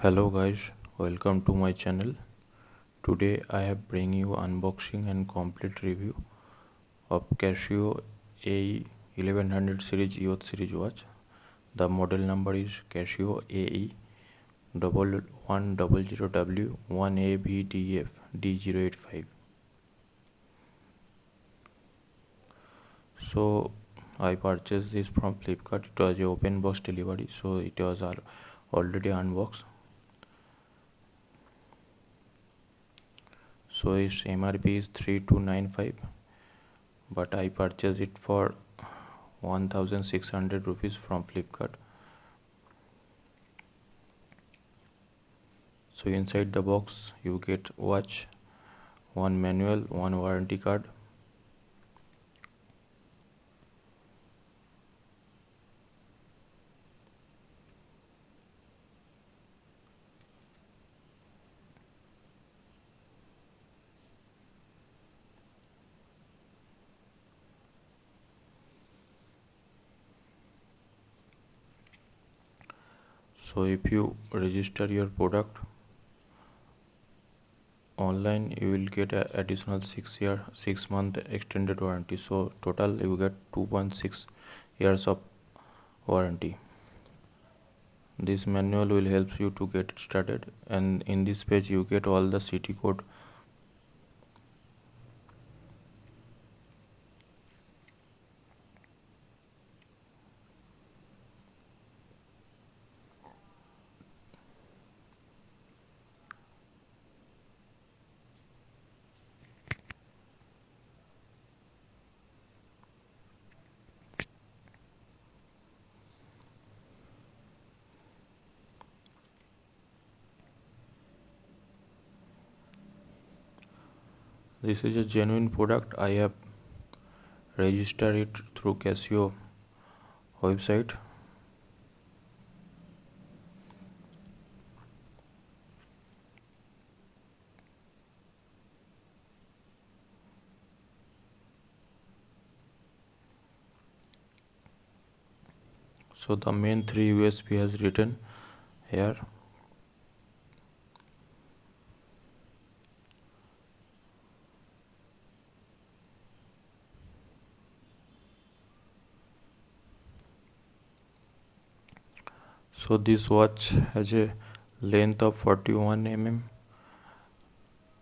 Hello guys, welcome to my channel. Today I have bring you unboxing and complete review of Casio AE-1100 series youth series watch. The model number is Casio AE-1100W-AVDF-D085. So I purchased this from Flipkart. It was a open box delivery, so it was already unboxed. So its MRP is 3295, but I purchased it for 1600 rupees from Flipkart. So inside the box you get watch, one manual, one warranty card. So if you register your product online, you will get a additional 6 month extended warranty. So total you get 2.6 years of warranty. This manual will help you to get started, and in this page you get all the CT code. This is a genuine product. I have registered it through Casio website. So the main 3 USB has written here. So this watch has a length of 41 mm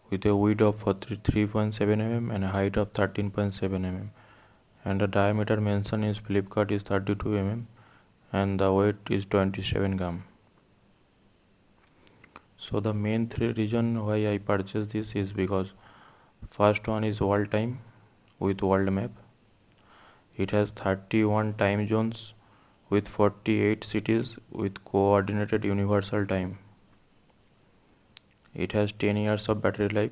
with a width of 3.7 mm and a height of 13.7 mm, and the diameter mentioned in Flipkart is 32 mm and the weight is 27 gram. So the main 3 reason why I purchased this is because first one is world time with world map. It has 31 time zones with 48 cities with coordinated universal time. It has 10 years of battery life,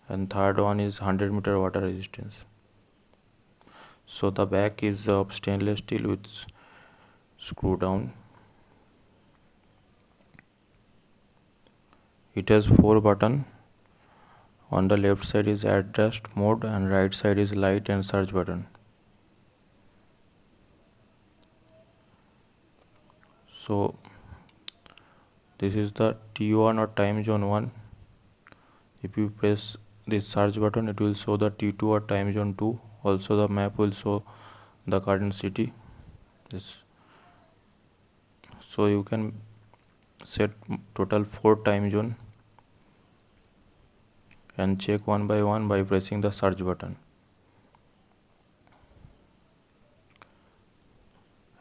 and third one is 100-meter water resistance. So the back is of stainless steel with screw down. It has 4 buttons. On the left side is adjust mode and right side is light and search button. So this is the T1 or time zone 1. If you press this search button, it will show the T2 or time zone 2. Also the map will show the current city. So you can set total 4 time zone and check one by one by pressing the search button.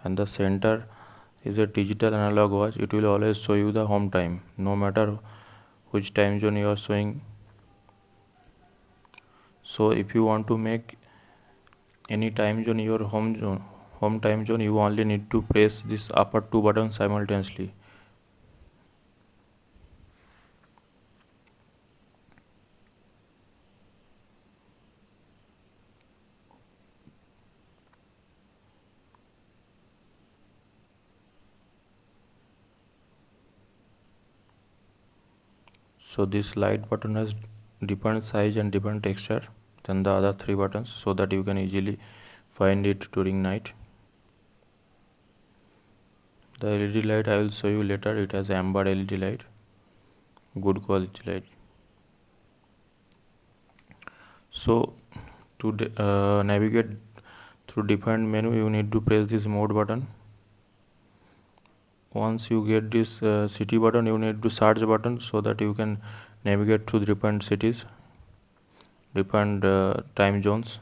And the center is a digital analog watch. It will always show you the home time, no matter which time zone you are showing. So if you want to make any time zone your home time zone, you only need to press this upper 2 buttons simultaneously. So this light button has different size and different texture than the other 3 buttons, so that you can easily find it during night. The LED light I will show you later. It has amber LED light, good quality light. So to navigate through different menu, you need to press this mode button. Once you get this city button, you need to search button, so that you can navigate through different cities, different time zones.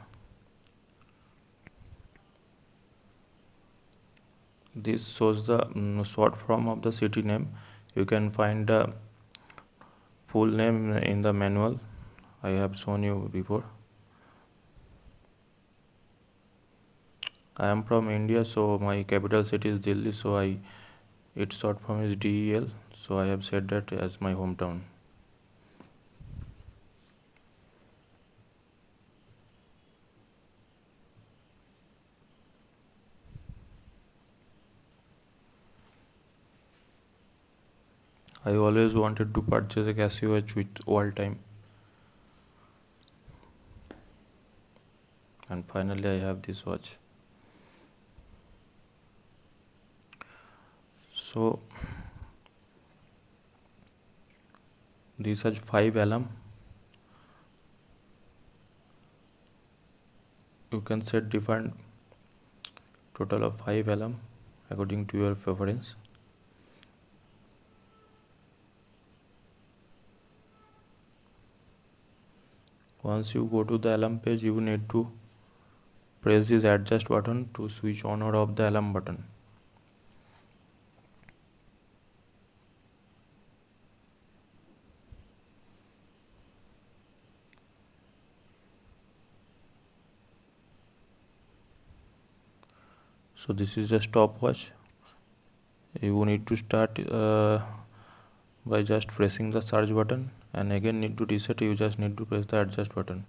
This shows the short form of the city name. You can find the full name in the manual. I have shown you before. I am from India, so my capital city is Delhi, so its short form is DEL, so I have said that as my hometown. I always wanted to purchase a Casio watch with all time, and finally I have this watch. So this has 5 alarm. You can set different total of 5 alarm according to your preference. Once you go to the alarm page, you need to press this adjust button to switch on or off the alarm button. So this is a stopwatch. You need to start by just pressing the search button, and again need to reset, you just need to press the adjust button.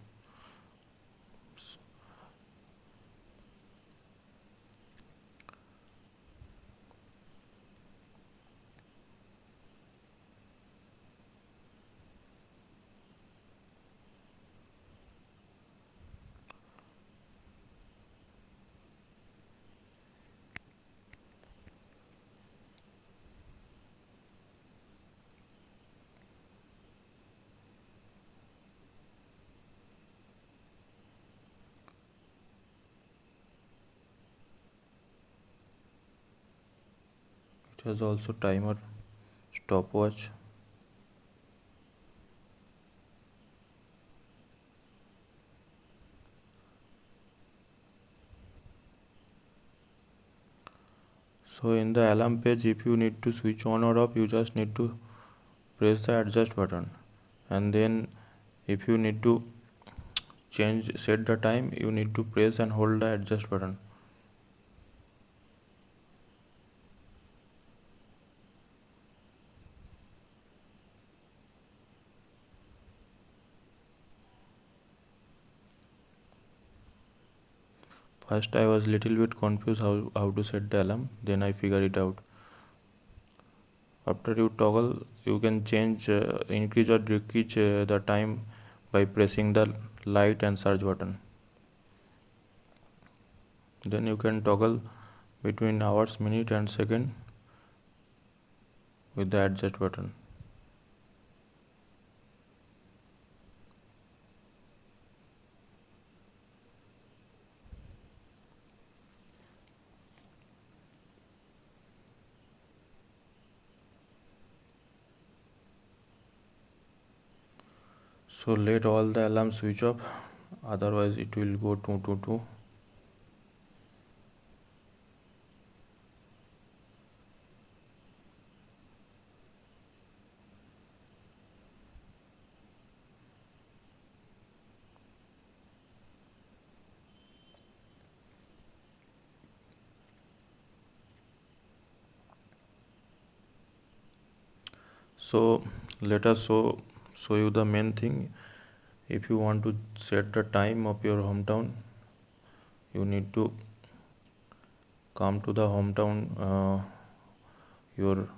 It has also timer, stopwatch. So in the alarm page, if you need to switch on or off, you just need to press the adjust button, and then if you need to set the time, you need to press and hold the adjust button. First I was little bit confused how to set the alarm, then I figured it out. After you toggle, you can change increase or decrease the time by pressing the light and search button. Then you can toggle between hours, minute and second with the adjust button. So let all the alarms switch off, otherwise it will go 222. So let us show you the main thing. If you want to set the time of your hometown, you need to come to the hometown, your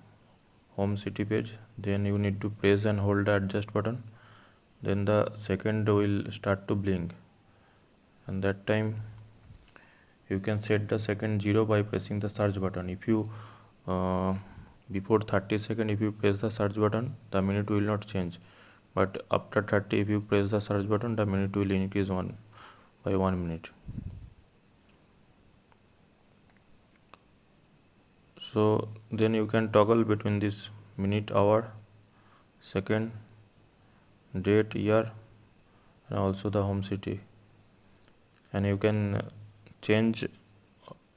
home city page. Then you need to press and hold the adjust button. Then the second will start to blink, and that time you can set the second 0 by pressing the search button. If you uh, before 30 seconds if you press the search button the minute will not change, but after 30 if you press the search button the minute will increase one by 1 minute. So then you can toggle between this minute, hour, second, date, year, and also the home city, and you can change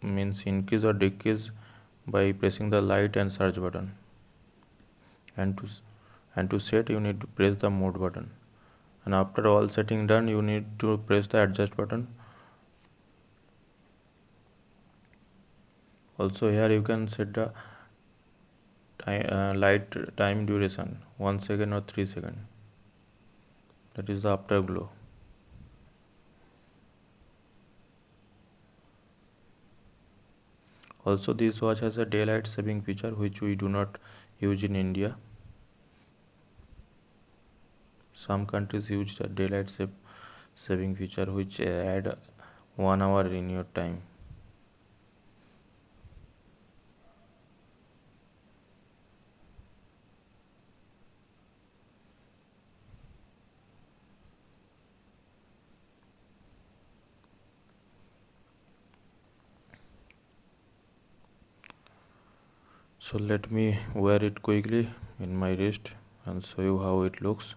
means increase or decrease by pressing the light and search button, and to set you need to press the mode button, and after all setting done you need to press the adjust button. Also here you can set the light time duration 1 second or 3 second, that is the afterglow. Also this watch has a daylight saving feature which we do not use in India. Some countries use the daylight saving feature which add 1 hour in your time. So let me wear it quickly in my wrist and show you how it looks.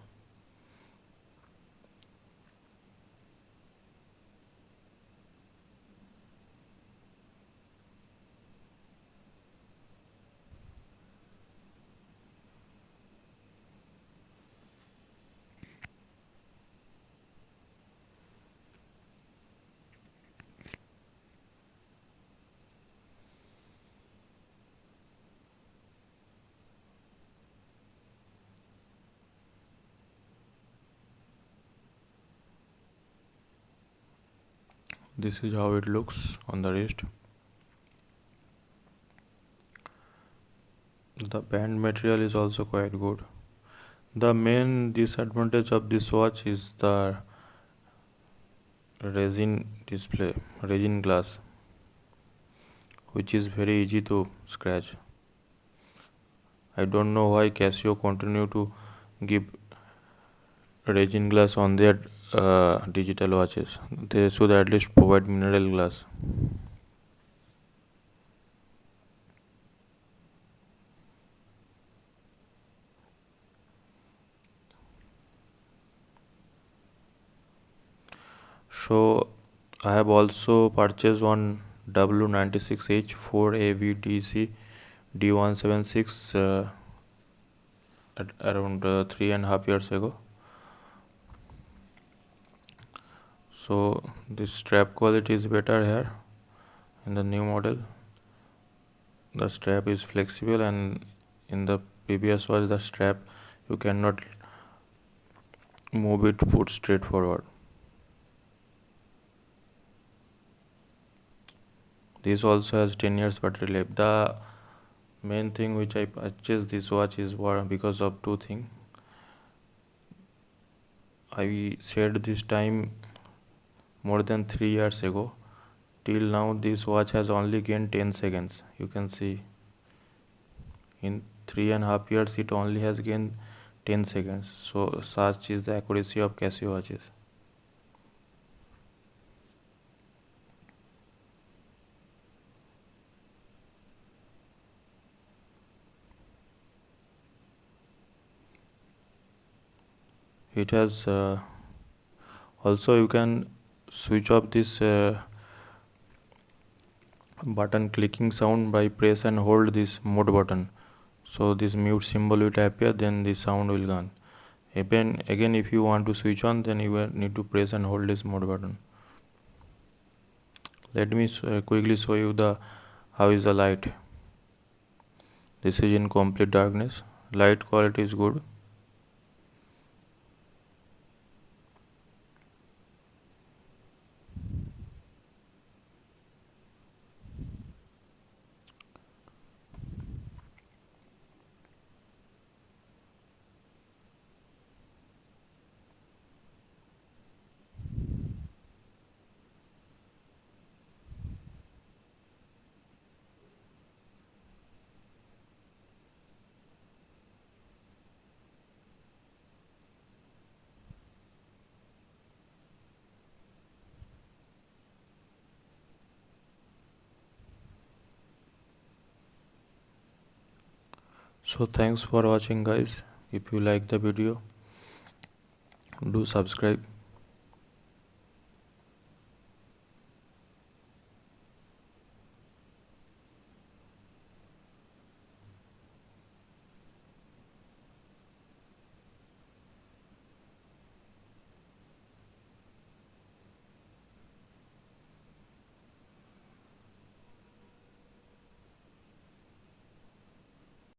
This is how it looks on the wrist. The band material is also quite good. The main disadvantage of this watch is the resin glass, which is very easy to scratch. I don't know why Casio continue to give resin glass on their digital watches. They should at least provide mineral glass. So I have also purchased one W96H4AVDC-D176 at around 3.5 years ago. So this strap quality is better here in the new model. The strap is flexible, and in the previous watch the strap you cannot move it foot straight forward. This also has 10 years battery life. The main thing which I purchased this watch is because of two things. I set this time more than 3 years ago. Till now this watch has only gained 10 seconds. You can see in 3.5 years it only has gained 10 seconds. So such is the accuracy of Casio watches. It has also you can switch off this button clicking sound by press and hold this mode button. So this mute symbol will appear, then the sound will gone. Again if you want to switch on, then you will need to press and hold this mode button. Let me quickly show you the how is the light. This is in complete darkness. Light quality is good. So thanks for watching guys. If you like the video, do subscribe.